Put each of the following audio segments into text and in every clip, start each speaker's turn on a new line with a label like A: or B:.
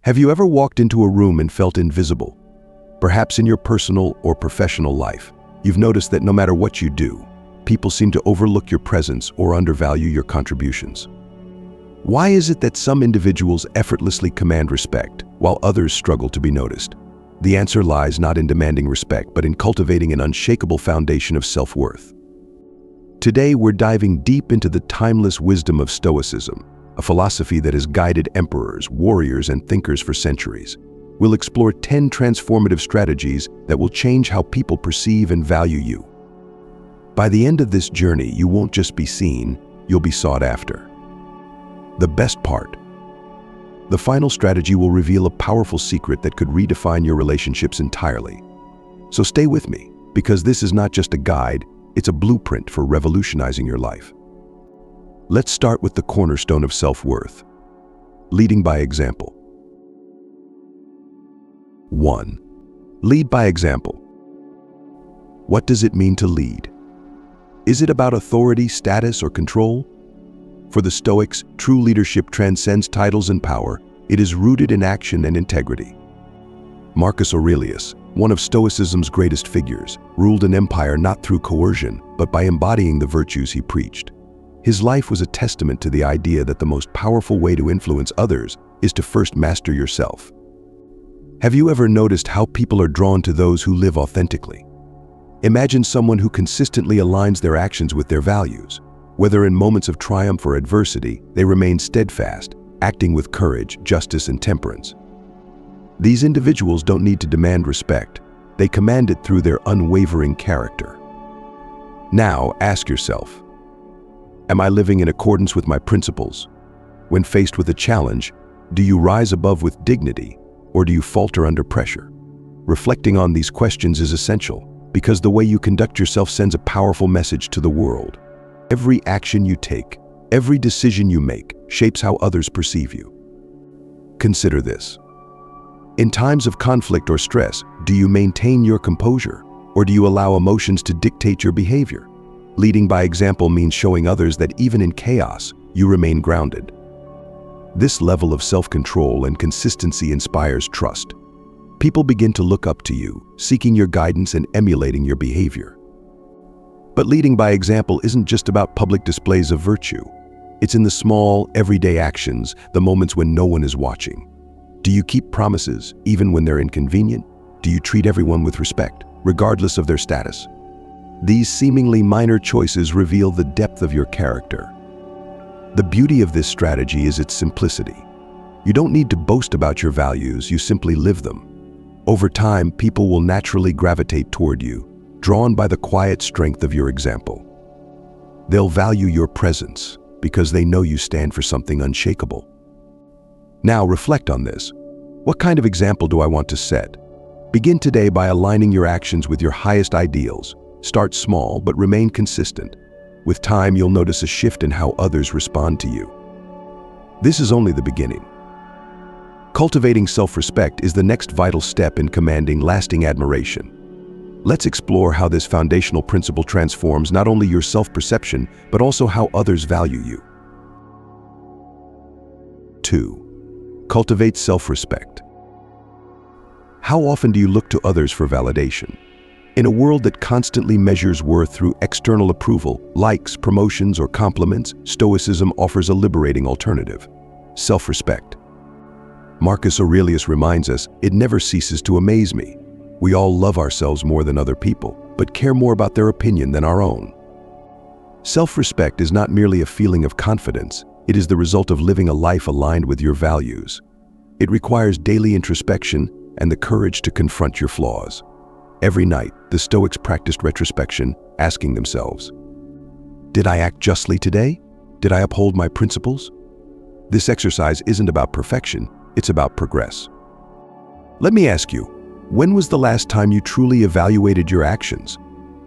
A: Have you ever walked into a room and felt invisible? Perhaps in your personal or professional life, you've noticed that no matter what you do, people seem to overlook your presence or undervalue your contributions. Why is it that some individuals effortlessly command respect, while others struggle to be noticed? The answer lies not in demanding respect, but in cultivating an unshakable foundation of self-worth. Today, we're diving deep into the timeless wisdom of Stoicism, a philosophy that has guided emperors, warriors, and thinkers for centuries. We'll explore 10 transformative strategies that will change how people perceive and value you. By the end of this journey, you won't just be seen, you'll be sought after. The best part: the final strategy will reveal a powerful secret that could redefine your relationships entirely. So stay with me, because this is not just a guide, it's a blueprint for revolutionizing your life. Let's start with the cornerstone of self-worth: leading by example. 1. Lead by example. What does it mean to lead? Is it about authority, status, or control? For the Stoics, true leadership transcends titles and power. It is rooted in action and integrity. Marcus Aurelius, one of Stoicism's greatest figures, ruled an empire not through coercion, but by embodying the virtues he preached. His life was a testament to the idea that the most powerful way to influence others is to first master yourself. Have you ever noticed how people are drawn to those who live authentically? Imagine someone who consistently aligns their actions with their values. Whether in moments of triumph or adversity, they remain steadfast, acting with courage, justice, and temperance. These individuals don't need to demand respect. They command it through their unwavering character. Now, ask yourself, am I living in accordance with my principles? When faced with a challenge, do you rise above with dignity, or do you falter under pressure? Reflecting on these questions is essential, because the way you conduct yourself sends a powerful message to the world. Every action you take, every decision you make, shapes how others perceive you. Consider this. In times of conflict or stress, do you maintain your composure, or do you allow emotions to dictate your behavior? Leading by example means showing others that even in chaos, you remain grounded. This level of self-control and consistency inspires trust. People begin to look up to you, seeking your guidance and emulating your behavior. But leading by example isn't just about public displays of virtue. It's in the small, everyday actions, the moments when no one is watching. Do you keep promises, even when they're inconvenient? Do you treat everyone with respect, regardless of their status? These seemingly minor choices reveal the depth of your character. The beauty of this strategy is its simplicity. You don't need to boast about your values, you simply live them. Over time, people will naturally gravitate toward you, drawn by the quiet strength of your example. They'll value your presence because they know you stand for something unshakable. Now reflect on this. What kind of example do I want to set? Begin today by aligning your actions with your highest ideals. Start small, but remain consistent. With time, you'll notice a shift in how others respond to you. This is only the beginning. Cultivating self-respect is the next vital step in commanding lasting admiration. Let's explore how this foundational principle transforms not only your self-perception, but also how others value you. 2. Cultivate self-respect. How often do you look to others for validation? In a world that constantly measures worth through external approval, likes, promotions, or compliments, Stoicism offers a liberating alternative: self-respect. Marcus Aurelius reminds us, "It never ceases to amaze me. We all love ourselves more than other people, but care more about their opinion than our own." Self-respect is not merely a feeling of confidence, it is the result of living a life aligned with your values. It requires daily introspection and the courage to confront your flaws. Every night, the Stoics practiced retrospection, asking themselves, "Did I act justly today? Did I uphold my principles?" This exercise isn't about perfection, it's about progress. Let me ask you, when was the last time you truly evaluated your actions?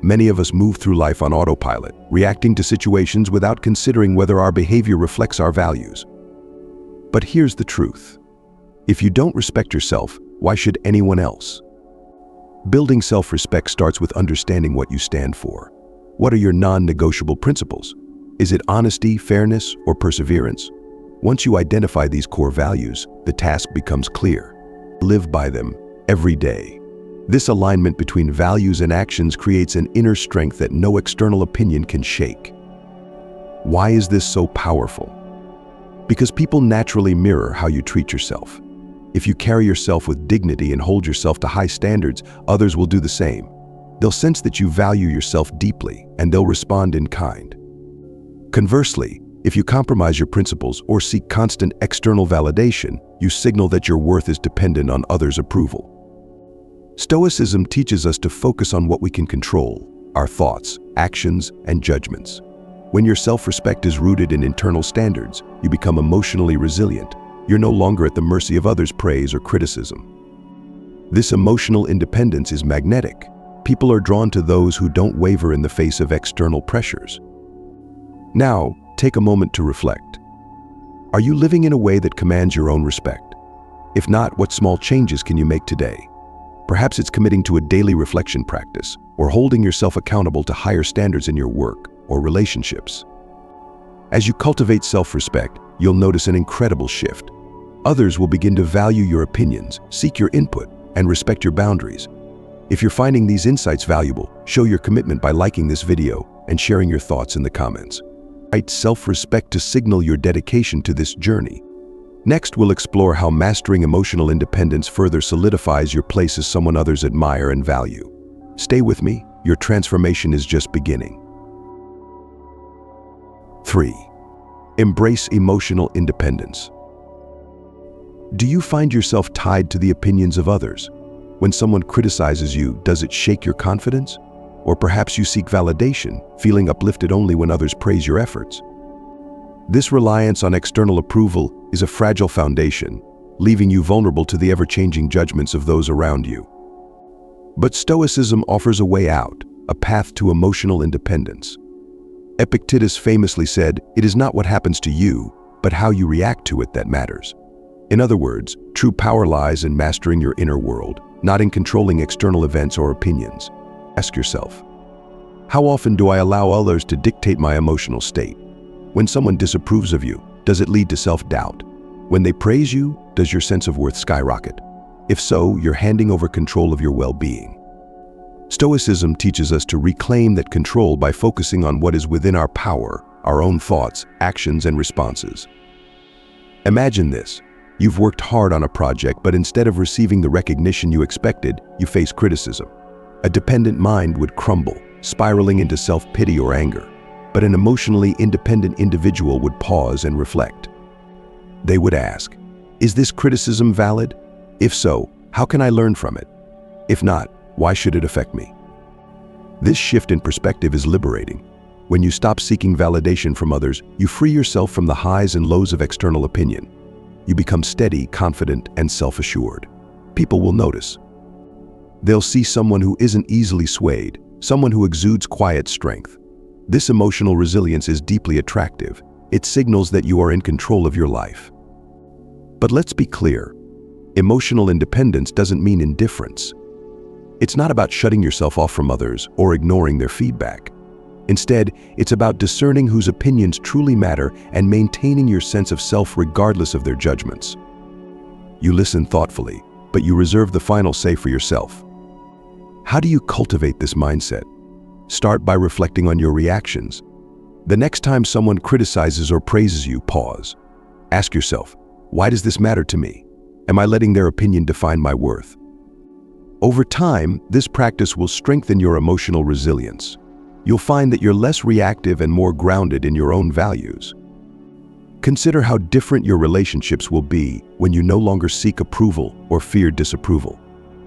A: Many of us move through life on autopilot, reacting to situations without considering whether our behavior reflects our values. But here's the truth. If you don't respect yourself, why should anyone else? Building self-respect starts with understanding what you stand for. What are your non-negotiable principles? Is it honesty, fairness, or perseverance? Once you identify these core values, the task becomes clear. Live by them every day. This alignment between values and actions creates an inner strength that no external opinion can shake. Why is this so powerful? Because people naturally mirror how you treat yourself. If you carry yourself with dignity and hold yourself to high standards, others will do the same. They'll sense that you value yourself deeply, and they'll respond in kind. Conversely, if you compromise your principles or seek constant external validation, you signal that your worth is dependent on others' approval. Stoicism teaches us to focus on what we can control: our thoughts, actions, and judgments. When your self-respect is rooted in internal standards, you become emotionally resilient. You're no longer at the mercy of others' praise or criticism. This emotional independence is magnetic. People are drawn to those who don't waver in the face of external pressures. Now, take a moment to reflect. Are you living in a way that commands your own respect? If not, what small changes can you make today? Perhaps it's committing to a daily reflection practice, or holding yourself accountable to higher standards in your work or relationships. As you cultivate self-respect, you'll notice an incredible shift. Others will begin to value your opinions, seek your input, and respect your boundaries. If you're finding these insights valuable, show your commitment by liking this video and sharing your thoughts in the comments. Write self-respect to signal your dedication to this journey. Next, we'll explore how mastering emotional independence further solidifies your place as someone others admire and value. Stay with me, your transformation is just beginning. 3. Embrace emotional independence. Do you find yourself tied to the opinions of others? When someone criticizes you, does it shake your confidence? Or perhaps you seek validation, feeling uplifted only when others praise your efforts. This reliance on external approval is a fragile foundation, leaving you vulnerable to the ever-changing judgments of those around you. But Stoicism offers a way out, a path to emotional independence. Epictetus famously said, "It is not what happens to you, but how you react to it that matters." In other words, true power lies in mastering your inner world, not in controlling external events or opinions. Ask yourself, how often do I allow others to dictate my emotional state? When someone disapproves of you, does it lead to self-doubt? When they praise you, does your sense of worth skyrocket? If so, you're handing over control of your well-being. Stoicism teaches us to reclaim that control by focusing on what is within our power, our own thoughts, actions, and responses. Imagine this. You've worked hard on a project, but instead of receiving the recognition you expected, you face criticism. A dependent mind would crumble, spiraling into self-pity or anger. But an emotionally independent individual would pause and reflect. They would ask, is this criticism valid? If so, how can I learn from it? If not, why should it affect me? This shift in perspective is liberating. When you stop seeking validation from others, you free yourself from the highs and lows of external opinion. You become steady, confident, and self-assured. People will notice. They'll see someone who isn't easily swayed, someone who exudes quiet strength. This emotional resilience is deeply attractive. It signals that you are in control of your life. But let's be clear. Emotional independence doesn't mean indifference. It's not about shutting yourself off from others or ignoring their feedback. Instead, it's about discerning whose opinions truly matter and maintaining your sense of self regardless of their judgments. You listen thoughtfully, but you reserve the final say for yourself. How do you cultivate this mindset? Start by reflecting on your reactions. The next time someone criticizes or praises you, pause. Ask yourself, why does this matter to me? Am I letting their opinion define my worth? Over time, this practice will strengthen your emotional resilience. You'll find that you're less reactive and more grounded in your own values. Consider how different your relationships will be when you no longer seek approval or fear disapproval.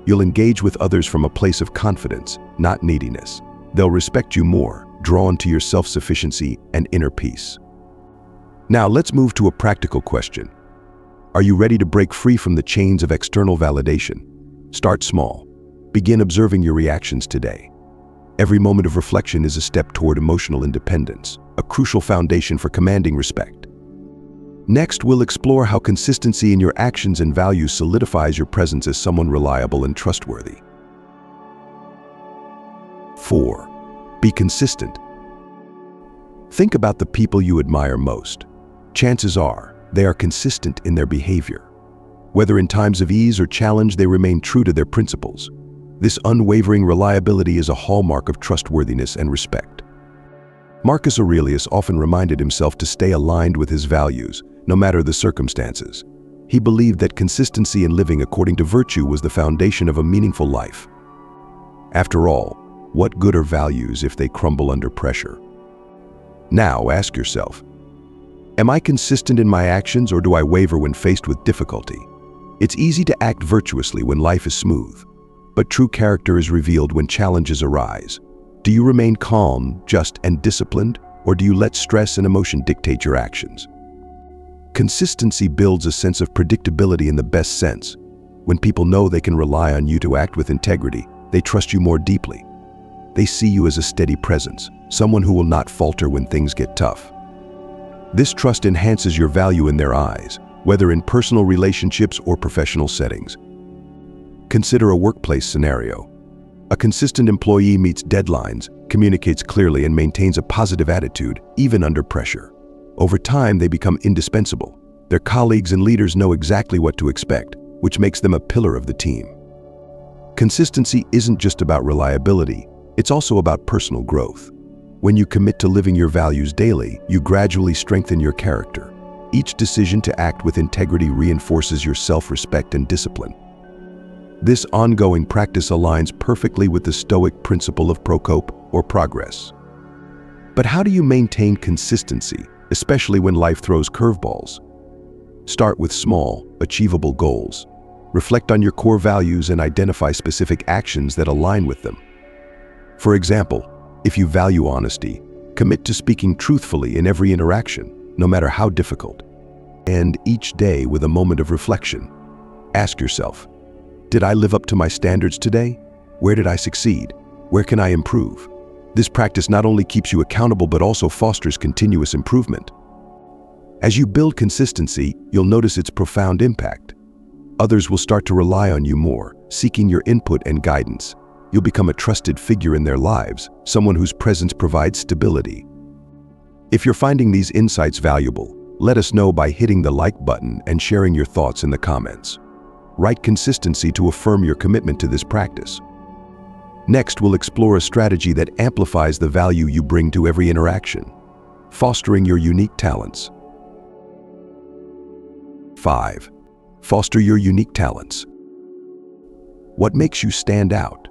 A: You'll engage with others from a place of confidence, not neediness. They'll respect you more, drawn to your self-sufficiency and inner peace. Now, let's move to a practical question. Are you ready to break free from the chains of external validation? Start small. Begin observing your reactions today. Every moment of reflection is a step toward emotional independence, a crucial foundation for commanding respect. Next, we'll explore how consistency in your actions and values solidifies your presence as someone reliable and trustworthy. 4. Be consistent. Think about the people you admire most. Chances are, They are consistent in their behavior. Whether in times of ease or challenge, they remain true to their principles. This unwavering reliability is a hallmark of trustworthiness and respect. Marcus Aurelius often reminded himself to stay aligned with his values, no matter the circumstances. He believed that consistency in living according to virtue was the foundation of a meaningful life. After all, what good are values if they crumble under pressure? Now ask yourself, am I consistent in my actions, or do I waver when faced with difficulty? It's easy to act virtuously when life is smooth, but true character is revealed when challenges arise. Do you remain calm, just, and disciplined, or do you let stress and emotion dictate your actions? Consistency builds a sense of predictability in the best sense. When people know they can rely on you to act with integrity, they trust you more deeply. They see you as a steady presence, someone who will not falter when things get tough. This trust enhances your value in their eyes, whether in personal relationships or professional settings. Consider a workplace scenario. A consistent employee meets deadlines, communicates clearly, and maintains a positive attitude, even under pressure. Over time, they become indispensable. Their colleagues and leaders know exactly what to expect, which makes them a pillar of the team. Consistency isn't just about reliability, it's also about personal growth. When you commit to living your values daily, you gradually strengthen your character. Each decision to act with integrity reinforces your self-respect and discipline. This ongoing practice aligns perfectly with the Stoic principle of procope, or progress. But how do you maintain consistency, especially when life throws curveballs? Start with small, achievable goals. Reflect on your core values and identify specific actions that align with them. For example, if you value honesty, commit to speaking truthfully in every interaction, no matter how difficult. And each day, with a moment of reflection, ask yourself, did I live up to my standards today? Where did I succeed? Where can I improve? This practice not only keeps you accountable but also fosters continuous improvement. As you build consistency, you'll notice its profound impact. Others will start to rely on you more, seeking your input and guidance. You'll become a trusted figure in their lives, someone whose presence provides stability. If you're finding these insights valuable, let us know by hitting the like button and sharing your thoughts in the comments. Write consistency to affirm your commitment to this practice. Next, we'll explore a strategy that amplifies the value you bring to every interaction, fostering your unique talents. 5. Foster your unique talents. What makes you stand out?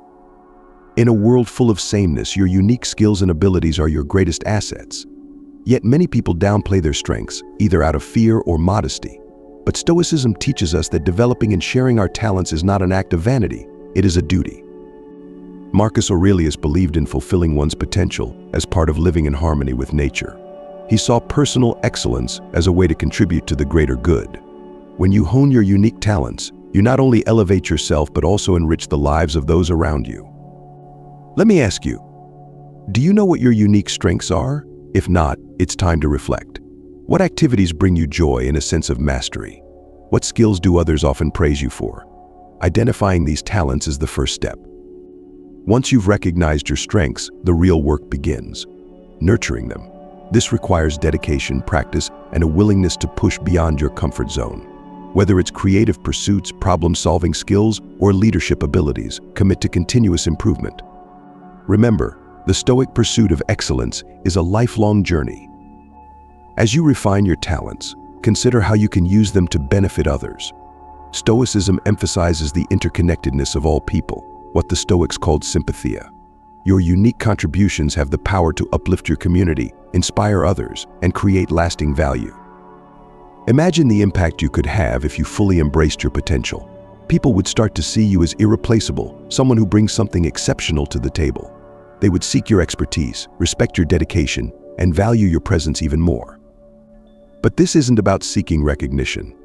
A: In a world full of sameness, your unique skills and abilities are your greatest assets. Yet many people downplay their strengths, either out of fear or modesty. But Stoicism teaches us that developing and sharing our talents is not an act of vanity, it is a duty. Marcus Aurelius believed in fulfilling one's potential as part of living in harmony with nature. He saw personal excellence as a way to contribute to the greater good. When you hone your unique talents, you not only elevate yourself but also enrich the lives of those around you. Let me ask you, do you know what your unique strengths are? If not, it's time to reflect. What activities bring you joy and a sense of mastery? What skills do others often praise you for? Identifying these talents is the first step. Once you've recognized your strengths, the real work begins, nurturing them. This requires dedication, practice, and a willingness to push beyond your comfort zone. Whether it's creative pursuits, problem-solving skills, or leadership abilities, commit to continuous improvement. Remember, the Stoic pursuit of excellence is a lifelong journey. As you refine your talents, consider how you can use them to benefit others. Stoicism emphasizes the interconnectedness of all people, what the Stoics called sympathia. Your unique contributions have the power to uplift your community, inspire others, and create lasting value. Imagine the impact you could have if you fully embraced your potential. People would start to see you as irreplaceable, someone who brings something exceptional to the table. They would seek your expertise, respect your dedication, and value your presence even more. But this isn't about seeking recognition.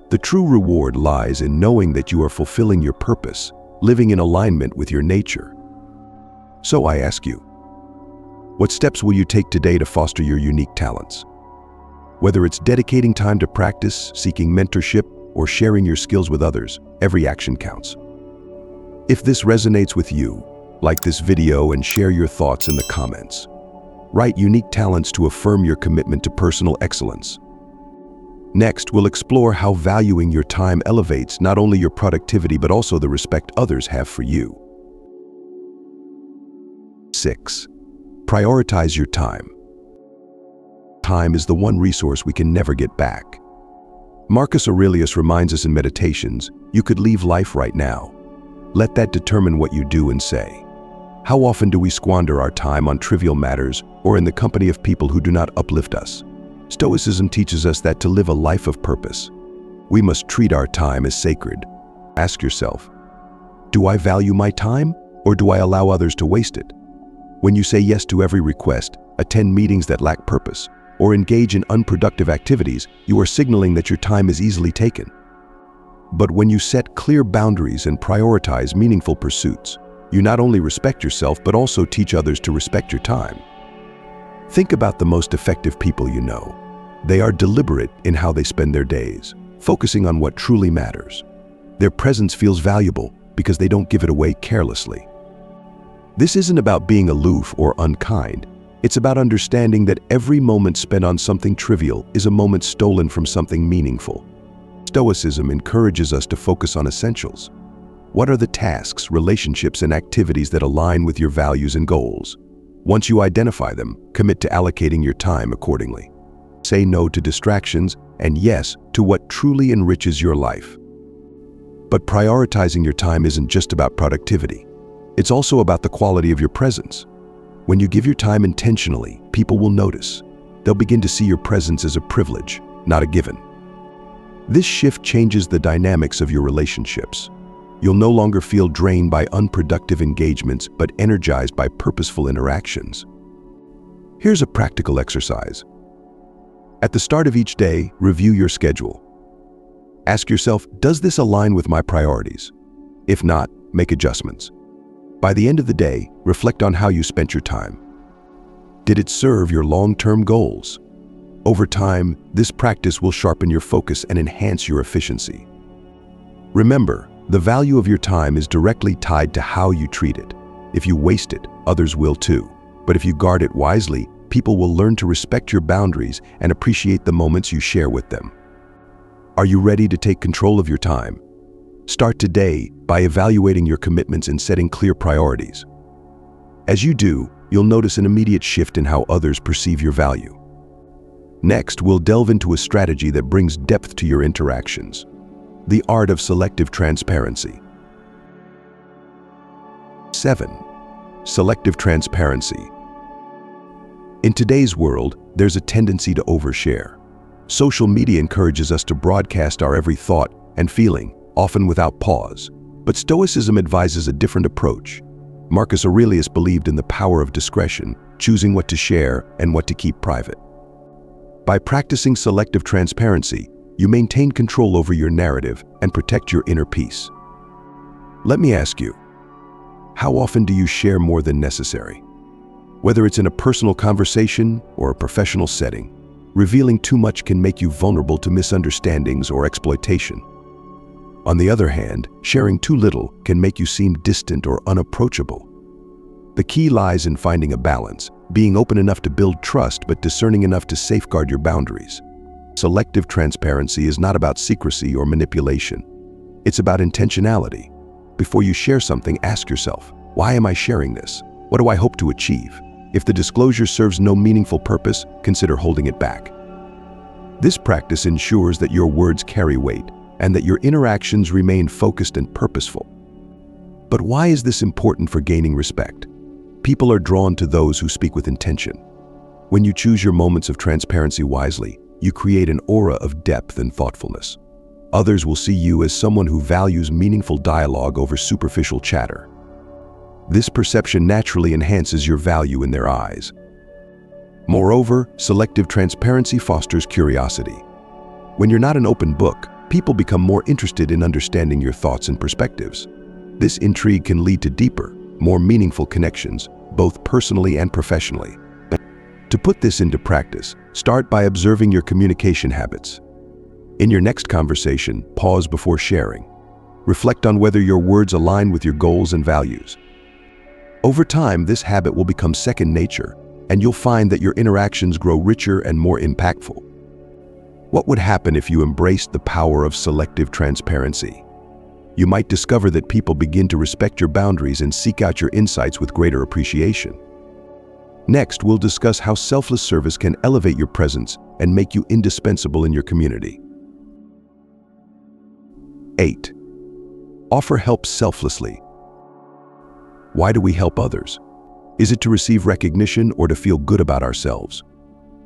A: The true reward lies in knowing that you are fulfilling your purpose, living in alignment with your nature. So I ask you, what steps will you take today to foster your unique talents? Whether it's dedicating time to practice, seeking mentorship, or sharing your skills with others, every action counts. If this resonates with you, like this video and share your thoughts in the comments. Write unique talents to affirm your commitment to personal excellence. Next, we'll explore how valuing your time elevates not only your productivity but also the respect others have for you. 6. Prioritize your time. Time is the one resource we can never get back. Marcus Aurelius reminds us in Meditations, you could leave life right now. Let that determine what you do and say. How often do we squander our time on trivial matters or in the company of people who do not uplift us? Stoicism teaches us that to live a life of purpose, we must treat our time as sacred. Ask yourself, do I value my time or do I allow others to waste it? When you say yes to every request, attend meetings that lack purpose, or engage in unproductive activities, you are signaling that your time is easily taken. But when you set clear boundaries and prioritize meaningful pursuits, you not only respect yourself but also teach others to respect your time. Think about the most effective people you know. They are deliberate in how they spend their days, focusing on what truly matters. Their presence feels valuable because they don't give it away carelessly. This isn't about being aloof or unkind. It's about understanding that every moment spent on something trivial is a moment stolen from something meaningful. Stoicism encourages us to focus on essentials. What are the tasks, relationships, and activities that align with your values and goals? Once you identify them, commit to allocating your time accordingly. Say no to distractions and yes to what truly enriches your life. But prioritizing your time isn't just about productivity. It's also about the quality of your presence. When you give your time intentionally, people will notice. They'll begin to see your presence as a privilege, not a given. This shift changes the dynamics of your relationships. You'll no longer feel drained by unproductive engagements, but energized by purposeful interactions. Here's a practical exercise. At the start of each day, review your schedule. Ask yourself, does this align with my priorities? If not, make adjustments. By the end of the day, reflect on how you spent your time. Did it serve your long-term goals? Over time, this practice will sharpen your focus and enhance your efficiency. Remember, the value of your time is directly tied to how you treat it. If you waste it, others will too. But if you guard it wisely, people will learn to respect your boundaries and appreciate the moments you share with them. Are you ready to take control of your time? Start today by evaluating your commitments and setting clear priorities. As you do, you'll notice an immediate shift in how others perceive your value. Next, we'll delve into a strategy that brings depth to your interactions: the art of selective transparency. 7. Selective transparency. In today's world, there's a tendency to overshare. Social media encourages us to broadcast our every thought and feeling, often without pause. But Stoicism advises a different approach. Marcus Aurelius believed in the power of discretion, choosing what to share and what to keep private. By practicing selective transparency, you maintain control over your narrative and protect your inner peace. Let me ask you, how often do you share more than necessary? Whether it's in a personal conversation or a professional setting, revealing too much can make you vulnerable to misunderstandings or exploitation. On the other hand, sharing too little can make you seem distant or unapproachable. The key lies in finding a balance, being open enough to build trust but discerning enough to safeguard your boundaries. Selective transparency is not about secrecy or manipulation. It's about intentionality. Before you share something, ask yourself, why am I sharing this? What do I hope to achieve? If the disclosure serves no meaningful purpose, consider holding it back. This practice ensures that your words carry weight and that your interactions remain focused and purposeful. But why is this important for gaining respect? People are drawn to those who speak with intention. When you choose your moments of transparency wisely, you create an aura of depth and thoughtfulness. Others will see you as someone who values meaningful dialogue over superficial chatter. This perception naturally enhances your value in their eyes. Moreover, selective transparency fosters curiosity. When you're not an open book, people become more interested in understanding your thoughts and perspectives. This intrigue can lead to deeper, more meaningful connections, both personally and professionally. To put this into practice, start by observing your communication habits. In your next conversation, pause before sharing. Reflect on whether your words align with your goals and values. Over time, this habit will become second nature, and you'll find that your interactions grow richer and more impactful. What would happen if you embraced the power of selective transparency? You might discover that people begin to respect your boundaries and seek out your insights with greater appreciation. Next, we'll discuss how selfless service can elevate your presence and make you indispensable in your community. 8. Offer help selflessly. Why do we help others? Is it to receive recognition or to feel good about ourselves?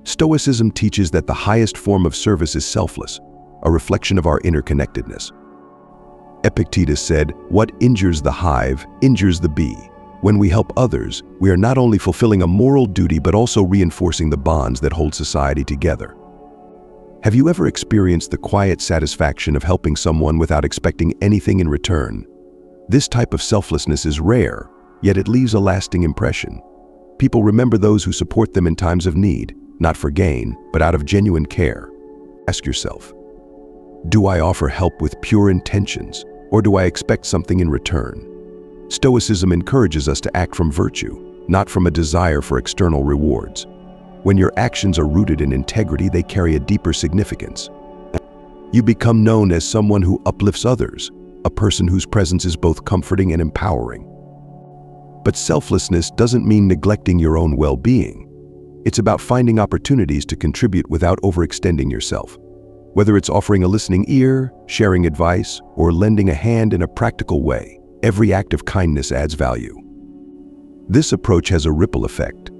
A: Stoicism teaches that the highest form of service is selfless, a reflection of our interconnectedness. Epictetus said, "What injures the hive injures the bee." When we help others, we are not only fulfilling a moral duty but also reinforcing the bonds that hold society together. Have you ever experienced the quiet satisfaction of helping someone without expecting anything in return? This type of selflessness is rare, yet it leaves a lasting impression. People remember those who support them in times of need, not for gain, but out of genuine care. Ask yourself, do I offer help with pure intentions, or do I expect something in return? Stoicism encourages us to act from virtue, not from a desire for external rewards. When your actions are rooted in integrity, they carry a deeper significance. You become known as someone who uplifts others, a person whose presence is both comforting and empowering. But selflessness doesn't mean neglecting your own well-being. It's about finding opportunities to contribute without overextending yourself. Whether it's offering a listening ear, sharing advice, or lending a hand in a practical way, every act of kindness adds value. This approach has a ripple effect.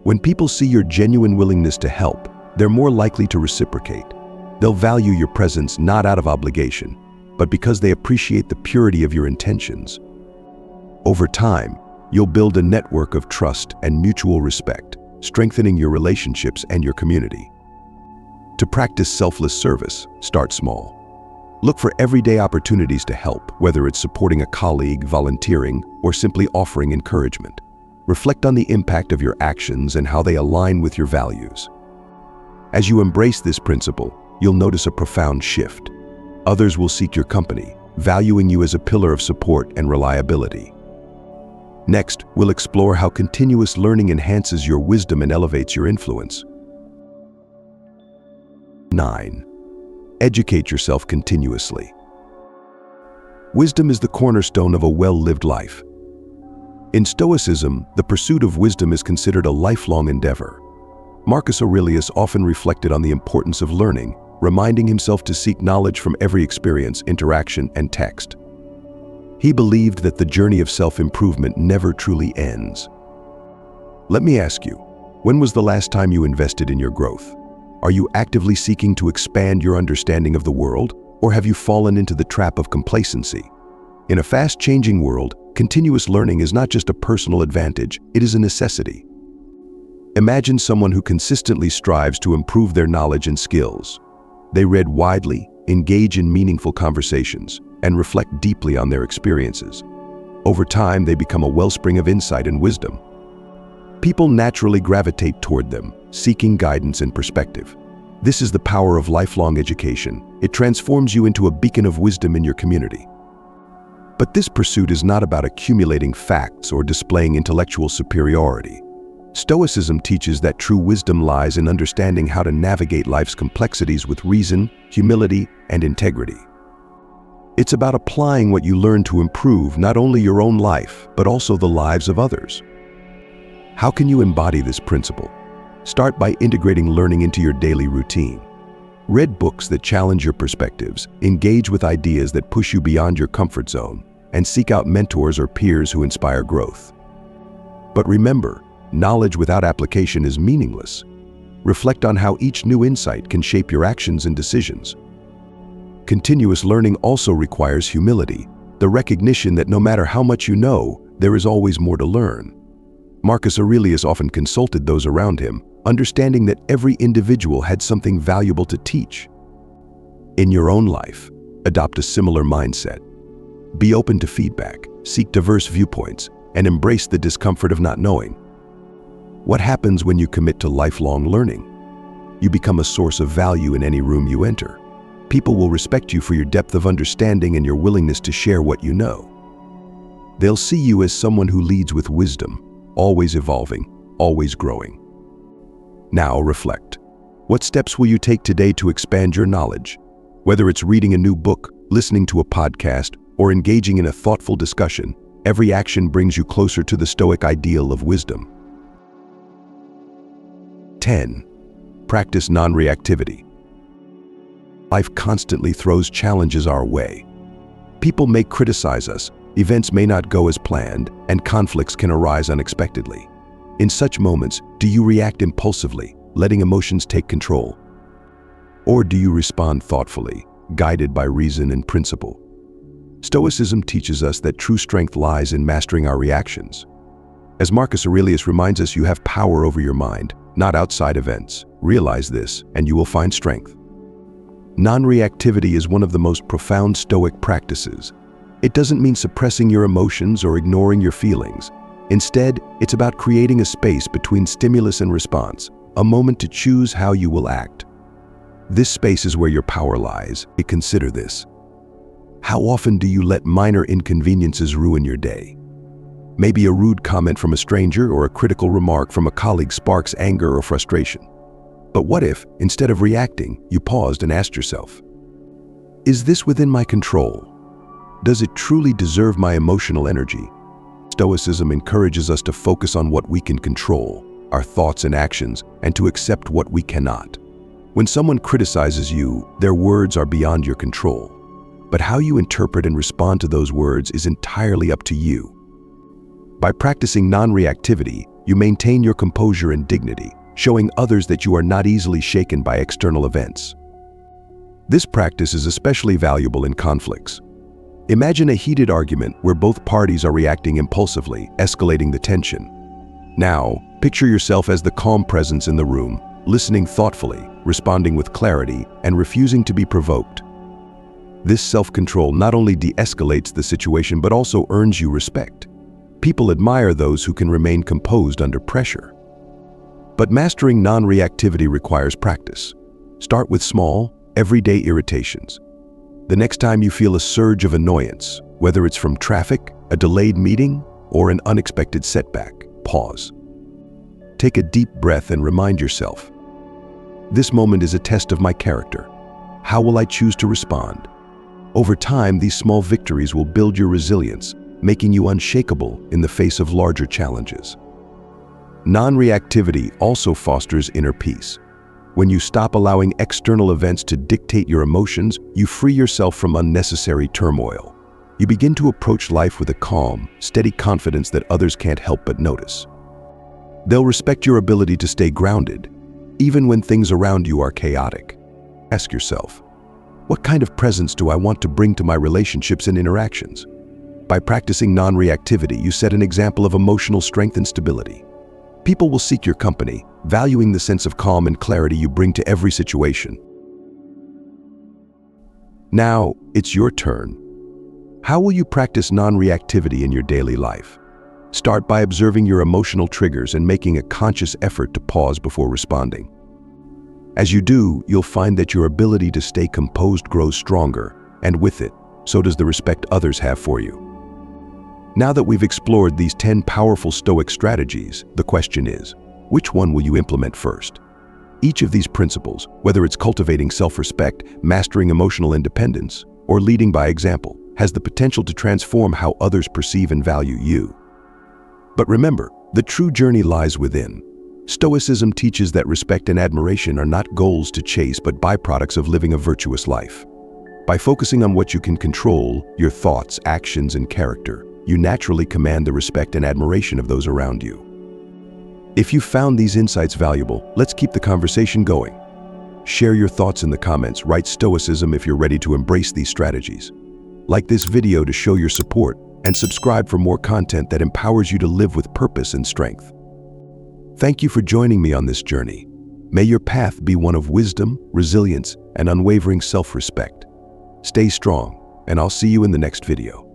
A: When people see your genuine willingness to help, they're more likely to reciprocate. They'll value your presence not out of obligation, but because they appreciate the purity of your intentions. Over time, you'll build a network of trust and mutual respect, strengthening your relationships and your community. To practice selfless service, start small. Look for everyday opportunities to help, whether it's supporting a colleague, volunteering, or simply offering encouragement. Reflect on the impact of your actions and how they align with your values. As you embrace this principle, you'll notice a profound shift. Others will seek your company, valuing you as a pillar of support and reliability. Next, we'll explore how continuous learning enhances your wisdom and elevates your influence. 9. Educate yourself continuously. Wisdom is the cornerstone of a well-lived life. In Stoicism, the pursuit of wisdom is considered a lifelong endeavor. Marcus Aurelius often reflected on the importance of learning, reminding himself to seek knowledge from every experience, interaction, and text. He believed that the journey of self-improvement never truly ends. Let me ask you, when was the last time you invested in your growth? Are you actively seeking to expand your understanding of the world, or have you fallen into the trap of complacency? In a fast-changing world, continuous learning is not just a personal advantage, it is a necessity. Imagine someone who consistently strives to improve their knowledge and skills. They read widely, engage in meaningful conversations, and reflect deeply on their experiences. Over time, they become a wellspring of insight and wisdom. People naturally gravitate toward them, seeking guidance and perspective. This is the power of lifelong education. It transforms you into a beacon of wisdom in your community. But this pursuit is not about accumulating facts or displaying intellectual superiority. Stoicism teaches that true wisdom lies in understanding how to navigate life's complexities with reason, humility, and integrity. It's about applying what you learn to improve not only your own life, but also the lives of others. How can you embody this principle? Start by integrating learning into your daily routine. Read books that challenge your perspectives, engage with ideas that push you beyond your comfort zone, and seek out mentors or peers who inspire growth. But remember, knowledge without application is meaningless. Reflect on how each new insight can shape your actions and decisions. Continuous learning also requires humility, the recognition that no matter how much you know, there is always more to learn. Marcus Aurelius often consulted those around him, understanding that every individual had something valuable to teach. In your own life, adopt a similar mindset. Be open to feedback, seek diverse viewpoints, and embrace the discomfort of not knowing. What happens when you commit to lifelong learning? You become a source of value in any room you enter. People will respect you for your depth of understanding and your willingness to share what you know. They'll see you as someone who leads with wisdom, always evolving, always growing. Now reflect. What steps will you take today to expand your knowledge? Whether it's reading a new book, listening to a podcast, or engaging in a thoughtful discussion, every action brings you closer to the Stoic ideal of wisdom. 10. Practice non-reactivity. Life constantly throws challenges our way. People may criticize us, events may not go as planned, and conflicts can arise unexpectedly. In such moments, do you react impulsively, letting emotions take control? Or do you respond thoughtfully, guided by reason and principle? Stoicism teaches us that true strength lies in mastering our reactions. As Marcus Aurelius reminds us, you have power over your mind, not outside events. Realize this, and you will find strength. Non-reactivity is one of the most profound Stoic practices. It doesn't mean suppressing your emotions or ignoring your feelings. Instead, it's about creating a space between stimulus and response, a moment to choose how you will act. This space is where your power lies. Consider this. How often do you let minor inconveniences ruin your day? Maybe a rude comment from a stranger or a critical remark from a colleague sparks anger or frustration. But what if, instead of reacting, you paused and asked yourself, is this within my control? Does it truly deserve my emotional energy? Stoicism encourages us to focus on what we can control, our thoughts and actions, and to accept what we cannot. When someone criticizes you, their words are beyond your control. But how you interpret and respond to those words is entirely up to you. By practicing non-reactivity, you maintain your composure and dignity, showing others that you are not easily shaken by external events. This practice is especially valuable in conflicts. Imagine a heated argument where both parties are reacting impulsively, escalating the tension. Now, picture yourself as the calm presence in the room, listening thoughtfully, responding with clarity, and refusing to be provoked. This self-control not only de-escalates the situation but also earns you respect. People admire those who can remain composed under pressure. But mastering non-reactivity requires practice. Start with small, everyday irritations. The next time you feel a surge of annoyance, whether it's from traffic, a delayed meeting, or an unexpected setback, pause. Take a deep breath and remind yourself, this moment is a test of my character. How will I choose to respond? Over time, these small victories will build your resilience, making you unshakable in the face of larger challenges. Non-reactivity also fosters inner peace. When you stop allowing external events to dictate your emotions, you free yourself from unnecessary turmoil. You begin to approach life with a calm, steady confidence that others can't help but notice. They'll respect your ability to stay grounded, even when things around you are chaotic. Ask yourself, what kind of presence do I want to bring to my relationships and interactions? By practicing non-reactivity, you set an example of emotional strength and stability. People will seek your company, valuing the sense of calm and clarity you bring to every situation. Now, it's your turn. How will you practice non-reactivity in your daily life? Start by observing your emotional triggers and making a conscious effort to pause before responding. As you do, you'll find that your ability to stay composed grows stronger, and with it, so does the respect others have for you. Now that we've explored these 10 powerful Stoic strategies, the question is, which one will you implement first? Each of these principles, whether it's cultivating self-respect, mastering emotional independence, or leading by example, has the potential to transform how others perceive and value you. But remember, the true journey lies within. Stoicism teaches that respect and admiration are not goals to chase but byproducts of living a virtuous life. By focusing on what you can control, your thoughts, actions, and character, you naturally command the respect and admiration of those around you. If you found these insights valuable, let's keep the conversation going. Share your thoughts in the comments, write Stoicism if you're ready to embrace these strategies. Like this video to show your support, and subscribe for more content that empowers you to live with purpose and strength. Thank you for joining me on this journey. May your path be one of wisdom, resilience, and unwavering self-respect. Stay strong, and I'll see you in the next video.